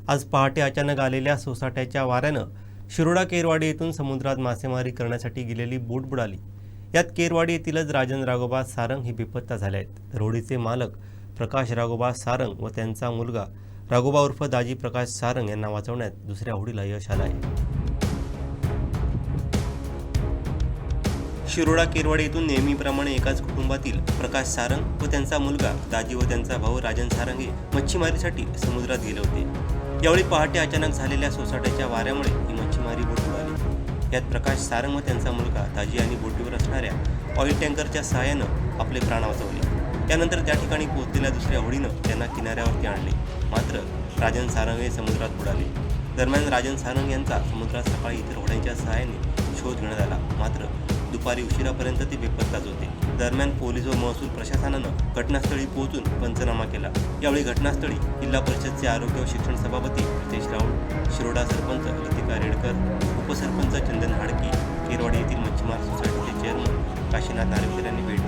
आज पहाटे अचानक आलेल्या सोसाट्याच्या वाऱ्यानं शिरोडा केरवाडी येथून समुद्रात मासेमारी करण्यासाठी गेलेली बोट बुडाली। यात केरवाडी येथीलच राजन राघोबा सारंग हे बेपत्ता झाले आहेत। तर होडीचे मालक प्रकाश राघोबा सारंग व त्यांचा मुलगा राघोबा उर्फ दाजी प्रकाश सारंग यांना वाचवण्यात दुसऱ्या होडीला यश आलं आहे। शिरोडा केरवाडी येथून नेहमीप्रमाणे एकाच कुटुंबातील प्रकाश सारंग व त्यांचा मुलगा दाजी व त्यांचा भाऊ राजन सारंग हे मच्छीमारीसाठी समुद्रात गेले होते। यावेळी पहाटे अचानक झालेल्या सोसाट्याच्या वाऱ्यामुळे ही मच्छीमारी बोट उडाली। यात प्रकाश सारंग व त्यांचा मुलगा दाजी यांनी बोटीवर असणाऱ्या ऑइल टँकरच्या सहाय्यानं आपले प्राण वाचवले। त्यानंतर त्या ठिकाणी पोहोचलेल्या दुसऱ्या होडीनं त्यांना किनाऱ्यावरती आणले, मात्र राजन सारंग हे समुद्रात बुडाले। दरम्यान राजन सारंग यांचा समुद्रात सकाळी इतर होड्यांच्या सहाय्याने शोध घेण्यात आला, मात्र दुपारी उशिरापर्यंत ते बेपत्ताच होते। दरम्यान पोलीस व महसूल प्रशासनानं घटनास्थळी पोहोचून पंचनामा केला। यावेळी घटनास्थळी जिल्हा परिषदचे आरोग्य व शिक्षण सभापती रितेश राऊळ, शिरोडा सरपंच लतिका रेडकर, उपसरपंच चंदन हाडकी, केरवाडी येथील मच्छीमार सोसायटीचे चेअरमन काशीनाथ नार्वेकर यांनी भेट